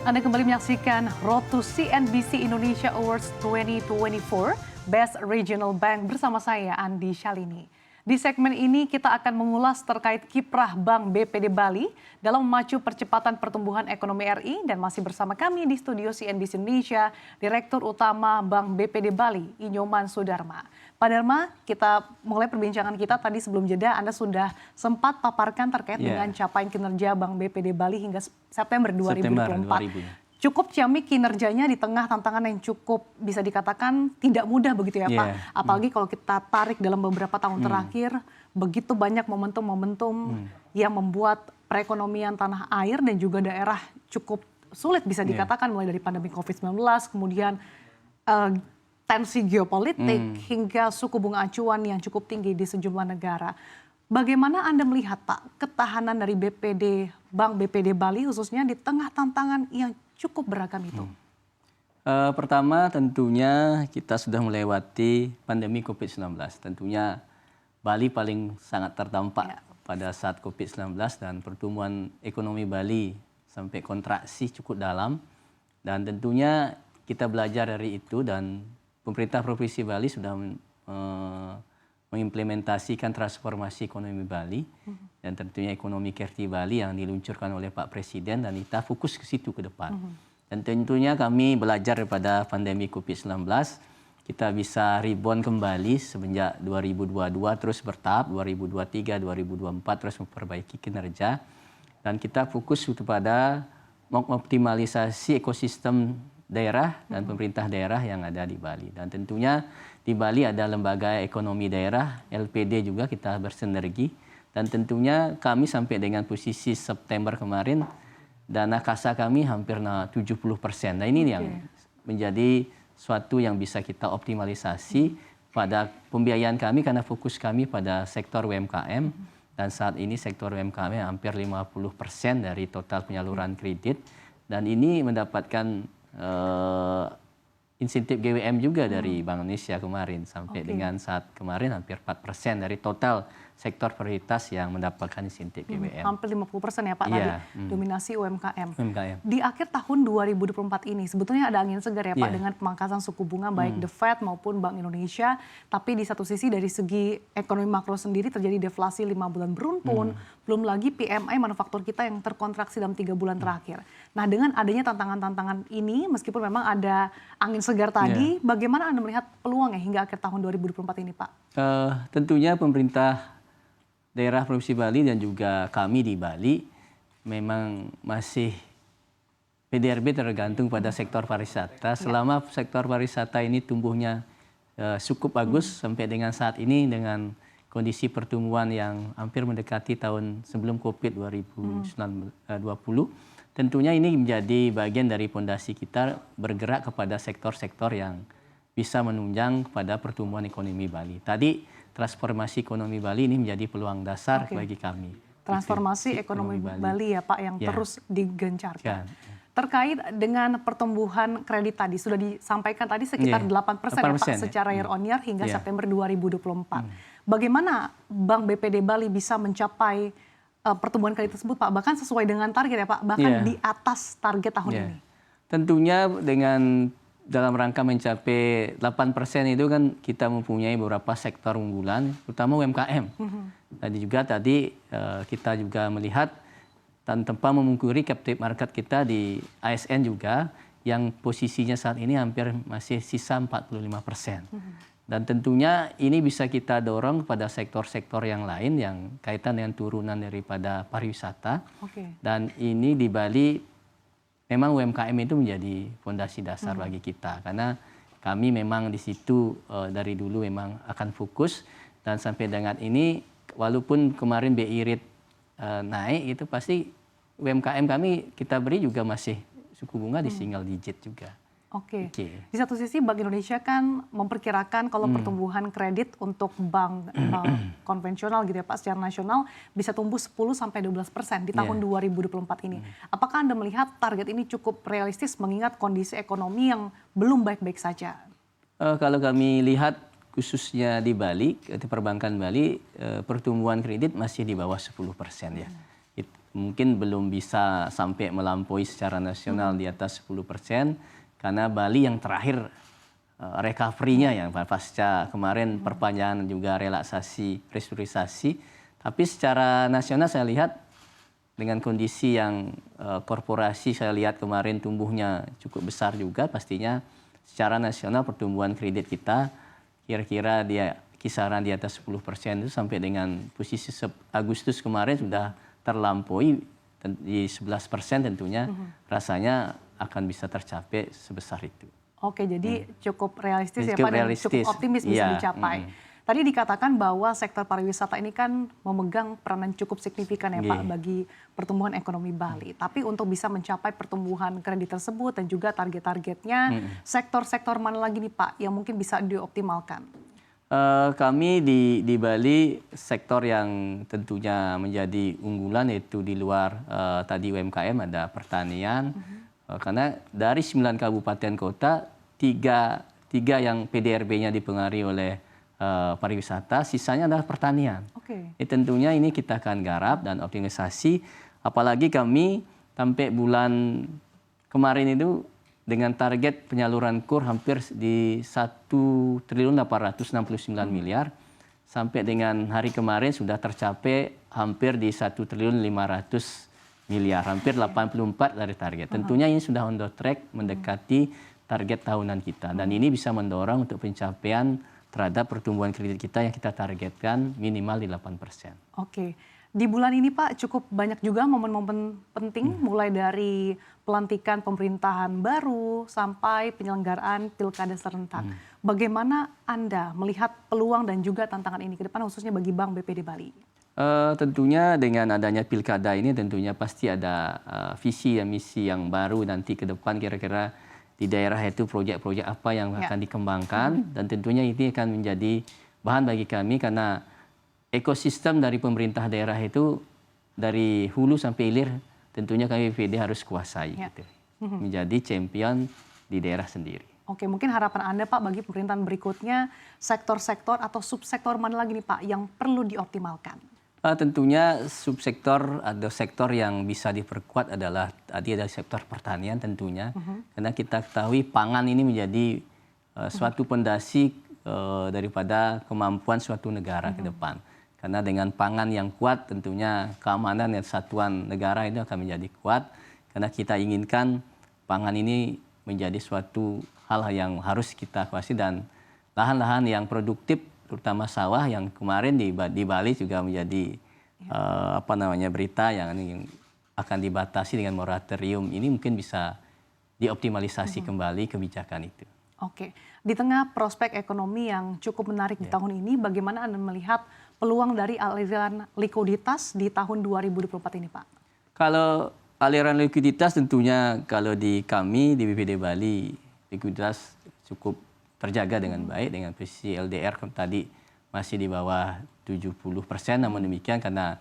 Anda kembali menyaksikan Road to CNBC Indonesia Awards 2024 Best Regional Bank bersama saya Andi Shalini. Di segmen ini kita akan mengulas terkait kiprah Bank BPD Bali dalam memacu percepatan pertumbuhan ekonomi RI dan masih bersama kami di studio CNBC Indonesia Direktur Utama Bank BPD Bali Inyoman Sudarma. Pak Dharma, kita mulai perbincangan kita tadi sebelum jeda Anda sudah sempat paparkan terkait dengan capaian kinerja Bank BPD Bali hingga September 2024. Cukup ciamik kinerjanya di tengah tantangan yang cukup bisa dikatakan tidak mudah begitu ya Pak. Apalagi kalau kita tarik dalam beberapa tahun terakhir, begitu banyak momentum-momentum yang membuat perekonomian tanah air dan juga daerah cukup sulit bisa dikatakan mulai dari pandemi COVID-19, kemudian tensi geopolitik hingga suku bunga acuan yang cukup tinggi di sejumlah negara. Bagaimana Anda melihat Pak ketahanan dari Bank BPD Bali khususnya di tengah tantangan yang cukup beragam itu? Pertama tentunya kita sudah melewati pandemi COVID-19. Tentunya Bali paling sangat terdampak pada saat COVID-19 dan pertumbuhan ekonomi Bali sampai kontraksi cukup dalam. Dan tentunya kita belajar dari itu dan pemerintah Provinsi Bali sudah mengimplementasikan transformasi ekonomi Bali dan tentunya ekonomi kreatif Bali yang diluncurkan oleh Pak Presiden dan kita fokus ke situ ke depan. Dan tentunya kami belajar daripada pandemi COVID-19, kita bisa rebound kembali semenjak 2022 terus bertahap, 2023, 2024 terus memperbaiki kinerja dan kita fokus kepada mengoptimalisasi ekosistem daerah dan pemerintah daerah yang ada di Bali. Dan tentunya di Bali ada lembaga ekonomi daerah, LPD juga kita bersinergi. Dan tentunya kami sampai dengan posisi September kemarin, dana kasa kami hampir 70%. Nah ini yang menjadi suatu yang bisa kita optimalisasi pada pembiayaan kami karena fokus kami pada sektor UMKM. Dan saat ini sektor UMKM hampir 50% dari total penyaluran kredit. Dan ini mendapatkan insentif GWM juga dari Bank Indonesia kemarin sampai dengan saat kemarin hampir 4% dari total sektor prioritas yang mendapatkan insentif GWM. Hampir 50% ya Pak tadi dominasi UMKM. Di akhir tahun 2024 ini sebetulnya ada angin segar ya Pak dengan pemangkasan suku bunga baik The Fed maupun Bank Indonesia. Tapi di satu sisi dari segi ekonomi makro sendiri terjadi deflasi 5 bulan beruntun. Belum lagi PMI manufaktur kita yang terkontraksi dalam 3 bulan terakhir. Nah dengan adanya tantangan-tantangan ini meskipun memang ada angin segar tadi, bagaimana Anda melihat peluangnya hingga akhir tahun 2024 ini Pak? Tentunya pemerintah daerah Provinsi Bali dan juga kami di Bali memang masih PDRB tergantung pada sektor pariwisata. Selama sektor pariwisata ini tumbuhnya cukup bagus sampai dengan saat ini dengan kondisi pertumbuhan yang hampir mendekati tahun sebelum COVID 2020. Tentunya ini menjadi bagian dari fondasi kita bergerak kepada sektor-sektor yang bisa menunjang kepada pertumbuhan ekonomi Bali. Tadi transformasi ekonomi Bali ini menjadi peluang dasar bagi kami. Transformasi ekonomi Bali ya Pak yang terus digencarkan. Terkait dengan pertumbuhan kredit tadi sudah disampaikan tadi sekitar 8% ya Pak secara year on year hingga September 2024. Bagaimana Bank BPD Bali bisa mencapai pertumbuhan kredit tersebut Pak? Bahkan sesuai dengan target ya Pak, bahkan di atas target tahun ini. Tentunya dengan dalam rangka mencapai 8% itu kan kita mempunyai beberapa sektor unggulan, terutama UMKM. Tadi kita juga melihat tanpa memungkiri captive market kita di ASN juga yang posisinya saat ini hampir masih sisa 45%. Dan tentunya ini bisa kita dorong pada sektor-sektor yang lain yang kaitan dengan turunan daripada pariwisata. Dan ini di Bali memang UMKM itu menjadi fondasi dasar bagi kita karena kami memang di situ dari dulu memang akan fokus dan sampai dengan ini walaupun kemarin BI rate naik itu pasti UMKM kami kita beri juga masih suku bunga di single digit juga. Di satu sisi Bank Indonesia kan memperkirakan kalau pertumbuhan kredit untuk bank konvensional gitu ya Pak secara nasional bisa tumbuh 10-12% di tahun 2024 ini. Apakah Anda melihat target ini cukup realistis mengingat kondisi ekonomi yang belum baik-baik saja? Kalau kami lihat khususnya di Bali, di perbankan Bali, pertumbuhan kredit masih di bawah 10% ya. mungkin belum bisa sampai melampaui secara nasional di atas 10%, karena Bali yang terakhir recovery-nya yang pasca kemarin perpanjangan juga relaksasi, restrukturisasi. Tapi secara nasional saya lihat dengan kondisi yang korporasi saya lihat kemarin tumbuhnya cukup besar juga, pastinya secara nasional pertumbuhan kredit kita kira-kira dia kisaran di atas 10% itu sampai dengan posisi Agustus kemarin sudah terlampaui di 11% tentunya rasanya akan bisa tercapai sebesar itu. Oke, jadi cukup realistis ya Cukup Pak, dan realistis. cukup optimis bisa Iya, dicapai. Tadi dikatakan bahwa sektor pariwisata ini kan memegang peranan cukup signifikan ya Pak bagi pertumbuhan ekonomi Bali. Tapi untuk bisa mencapai pertumbuhan kredit tersebut dan juga target-targetnya, sektor-sektor mana lagi nih Pak yang mungkin bisa dioptimalkan? Kami di Bali sektor yang tentunya menjadi unggulan yaitu di luar tadi UMKM ada pertanian. Karena dari 9 kabupaten kota, tiga yang PDRB-nya dipengaruhi oleh pariwisata, sisanya adalah pertanian. Tentunya ini kita akan garap dan optimalisasi, apalagi kami sampai bulan kemarin itu dengan target penyaluran KUR hampir di 1.869 miliar, sampai dengan hari kemarin sudah tercapai hampir di 1.500 miliar, hampir 84 dari target. Tentunya ini sudah on the track mendekati target tahunan kita, dan ini bisa mendorong untuk pencapaian terhadap pertumbuhan kredit kita yang kita targetkan minimal di 8%. Oke, di bulan ini Pak cukup banyak juga momen-momen penting, mulai dari pelantikan pemerintahan baru sampai penyelenggaraan pilkada serentak. Bagaimana Anda melihat peluang dan juga tantangan ini ke depan khususnya bagi Bank BPD Bali? Tentunya dengan adanya pilkada ini tentunya pasti ada visi dan misi yang baru nanti ke depan, kira-kira di daerah itu proyek-proyek apa yang akan dikembangkan, dan tentunya ini akan menjadi bahan bagi kami karena ekosistem dari pemerintah daerah itu dari hulu sampai hilir tentunya kami BPD harus kuasai gitu. Menjadi champion di daerah sendiri. Oke, mungkin harapan Anda Pak bagi pemerintahan berikutnya sektor-sektor atau subsektor mana lagi nih Pak yang perlu dioptimalkan? Tentunya subsektor atau sektor yang bisa diperkuat adalah tadi ada sektor pertanian tentunya, karena kita ketahui pangan ini menjadi suatu pondasi daripada kemampuan suatu negara ke depan. Karena dengan pangan yang kuat tentunya keamanan dan satuan negara itu akan menjadi kuat, karena kita inginkan pangan ini menjadi suatu hal yang harus kita kuasai, dan lahan-lahan yang produktif terutama sawah yang kemarin di Bali juga menjadi berita yang akan dibatasi dengan moratorium, ini mungkin bisa dioptimalisasi kembali kebijakan itu. Oke, di tengah prospek ekonomi yang cukup menarik di tahun ini, bagaimana Anda melihat peluang dari aliran likuiditas di tahun 2024 ini Pak? Kalau aliran likuiditas tentunya kalau di kami di BPD Bali likuiditas cukup terjaga dengan baik, dengan posisi LDR tadi masih di bawah 70%, namun demikian karena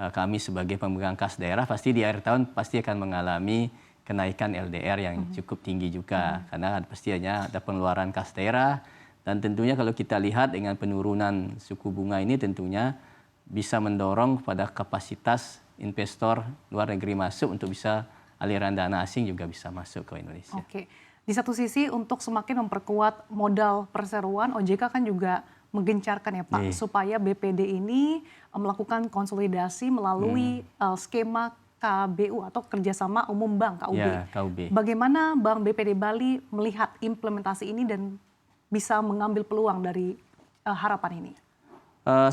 kami sebagai pemegang kas daerah pasti di akhir tahun pasti akan mengalami kenaikan LDR yang cukup tinggi juga, karena pastinya ada pengeluaran kas daerah, dan tentunya kalau kita lihat dengan penurunan suku bunga ini tentunya bisa mendorong pada kapasitas investor luar negeri masuk untuk bisa aliran dana asing juga bisa masuk ke Indonesia. Oke. Di satu sisi untuk semakin memperkuat modal perseroan, OJK kan juga menggencarkan ya Pak, supaya BPD ini melakukan konsolidasi melalui skema KBU atau Kerjasama Umum Bank, KUB. Ya, KUB. Bagaimana Bank BPD Bali melihat implementasi ini dan bisa mengambil peluang dari harapan ini?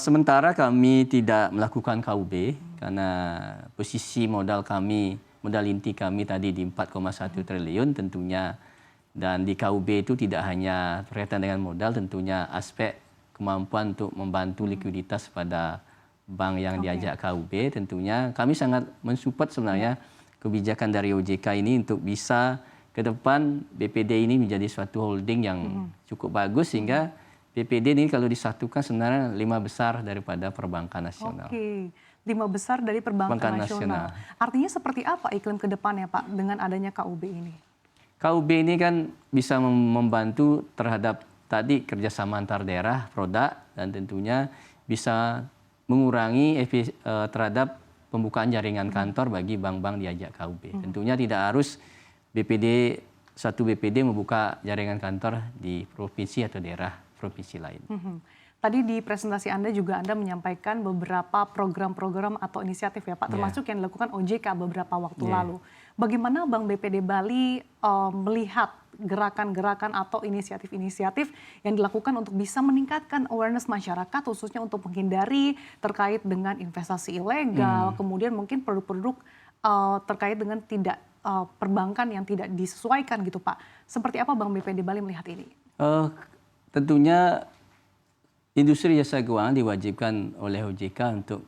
Sementara kami tidak melakukan KUB karena posisi modal kami, modal inti kami tadi di 4,1 triliun tentunya. Dan di KUB itu tidak hanya berkaitan dengan modal, tentunya aspek kemampuan untuk membantu likuiditas pada bank yang diajak KUB. Tentunya kami sangat mensupport sebenarnya kebijakan dari OJK ini untuk bisa ke depan BPD ini menjadi suatu holding yang cukup bagus, sehingga BPD ini kalau disatukan sebenarnya 5 besar daripada perbankan nasional. Oke, 5 besar dari perbankan nasional. Artinya seperti apa iklim ke depannya Pak dengan adanya KUB ini? KUB ini kan bisa membantu terhadap tadi kerjasama antar daerah, produk, dan tentunya bisa mengurangi terhadap pembukaan jaringan kantor bagi bank-bank diajak KUB. Tentunya tidak harus BPD satu BPD membuka jaringan kantor di provinsi atau daerah provinsi lain. Tadi di presentasi Anda juga Anda menyampaikan beberapa program-program atau inisiatif ya Pak, termasuk yang dilakukan OJK beberapa waktu lalu. Bagaimana Bank BPD Bali melihat gerakan-gerakan atau inisiatif-inisiatif yang dilakukan untuk bisa meningkatkan awareness masyarakat, khususnya untuk menghindari terkait dengan investasi ilegal, kemudian mungkin produk-produk terkait dengan perbankan yang tidak disesuaikan gitu Pak. Seperti apa Bank BPD Bali melihat ini? Tentunya industri jasa keuangan diwajibkan oleh OJK untuk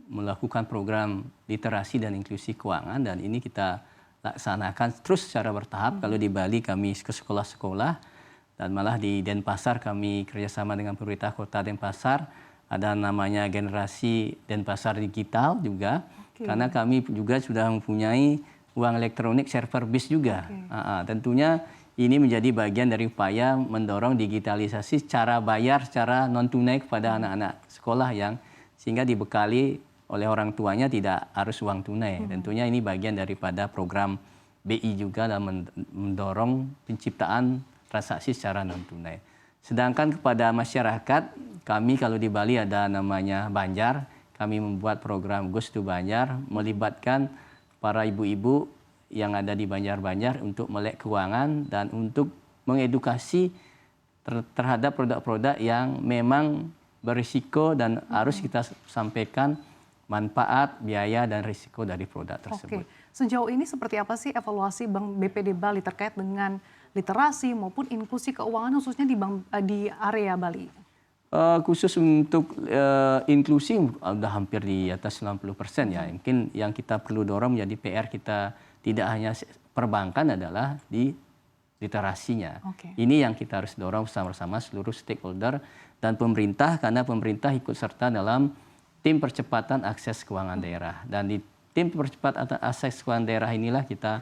melakukan program literasi dan inklusi keuangan, dan ini kita laksanakan terus secara bertahap. Kalau di Bali kami ke sekolah-sekolah, dan malah di Denpasar kami kerjasama dengan pemerintah kota Denpasar, ada namanya generasi Denpasar digital juga, karena kami juga sudah mempunyai uang elektronik server BIS juga. Tentunya ini menjadi bagian dari upaya mendorong digitalisasi cara bayar secara non-tunai kepada anak-anak sekolah yang sehingga dibekali oleh orang tuanya tidak harus uang tunai. Tentunya ini bagian daripada program BI juga dalam mendorong penciptaan transaksi secara non-tunai. Sedangkan kepada masyarakat, kami kalau di Bali ada namanya Banjar, kami membuat program Goes to Banjar, melibatkan para ibu-ibu yang ada di Banjar-Banjar untuk melek keuangan dan untuk mengedukasi terhadap produk-produk yang memang berisiko dan harus kita sampaikan manfaat, biaya, dan risiko dari produk tersebut. Sejauh ini seperti apa sih evaluasi Bank BPD Bali terkait dengan literasi maupun inklusi keuangan khususnya di area Bali? Khusus untuk inklusi sudah hampir di atas 90% ya. Mungkin yang kita perlu dorong menjadi PR kita tidak hanya perbankan adalah di literasinya. Ini yang kita harus dorong bersama-sama seluruh stakeholder dan pemerintah, karena pemerintah ikut serta dalam tim percepatan akses keuangan daerah. Dan di tim percepatan akses keuangan daerah inilah kita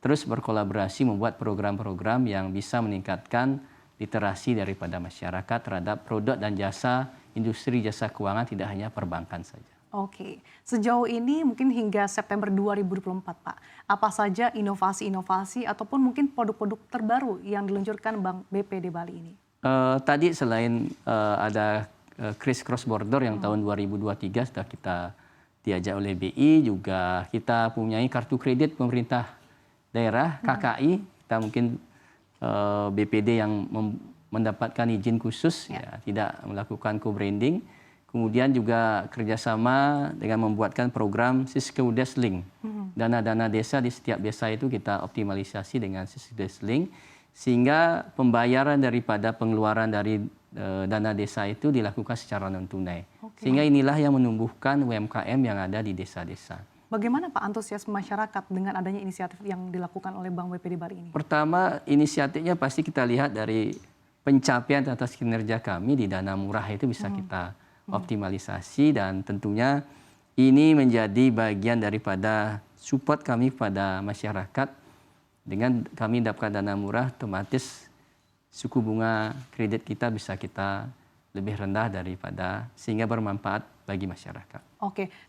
terus berkolaborasi membuat program-program yang bisa meningkatkan literasi daripada masyarakat terhadap produk dan jasa industri jasa keuangan, tidak hanya perbankan saja. Sejauh ini mungkin hingga September 2024 Pak, apa saja inovasi-inovasi ataupun mungkin produk-produk terbaru yang diluncurkan Bank BPD Bali ini? Tadi selain ada Kris Cross Border yang tahun 2023 sudah kita diajak oleh BI, juga kita punyai kartu kredit pemerintah daerah, KKI, kita mungkin BPD yang mendapatkan izin khusus, ya, tidak melakukan co-branding. Kemudian juga kerjasama dengan membuatkan program Siskedes Link. Dana-dana desa di setiap desa itu kita optimalisasi dengan Siskedes Link, sehingga pembayaran daripada pengeluaran dari dana desa itu dilakukan secara non-tunai. Sehingga inilah yang menumbuhkan UMKM yang ada di desa-desa. Bagaimana Pak antusiasme masyarakat dengan adanya inisiatif yang dilakukan oleh Bank BPD Bali ini? Pertama, inisiatifnya pasti kita lihat dari pencapaian atas kinerja kami di dana murah itu bisa kita optimalisasi, dan tentunya ini menjadi bagian daripada support kami kepada masyarakat. Dengan kami dapatkan dana murah, otomatis suku bunga kredit kita bisa kita lebih rendah daripada, sehingga bermanfaat bagi masyarakat.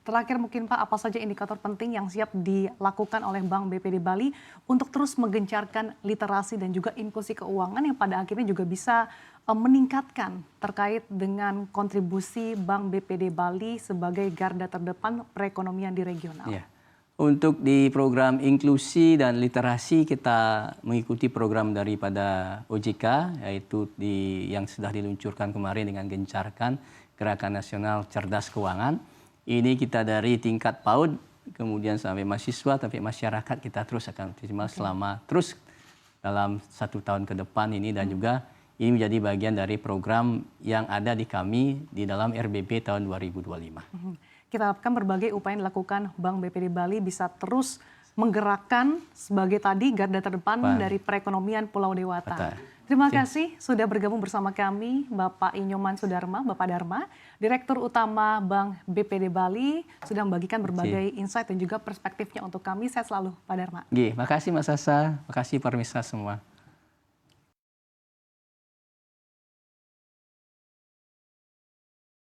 Terakhir mungkin Pak, apa saja indikator penting yang siap dilakukan oleh Bank BPD Bali untuk terus menggencarkan literasi dan juga inklusi keuangan yang pada akhirnya juga bisa meningkatkan terkait dengan kontribusi Bank BPD Bali sebagai garda terdepan perekonomian di regional? Untuk di program inklusi dan literasi kita mengikuti program daripada OJK, yaitu yang sudah diluncurkan kemarin dengan gencarkan Gerakan Nasional Cerdas Keuangan. Ini kita dari tingkat PAUD, kemudian sampai mahasiswa, sampai masyarakat, kita terus akan optimal selama terus dalam 1 tahun ke depan ini, dan juga ini menjadi bagian dari program yang ada di kami di dalam RBP tahun 2025. Kita harapkan berbagai upaya yang dilakukan Bank BPD Bali bisa terus menggerakkan sebagai tadi garda terdepan dari perekonomian Pulau Dewata. Terima kasih sudah bergabung bersama kami Bapak Inyoman Sudarma, Bapak Dharma, Direktur Utama Bank BPD Bali, sudah membagikan berbagai insight dan juga perspektifnya untuk kami. Sehat selalu Pak Dharma. Makasih Mas Sasa, makasih Parmisa semua.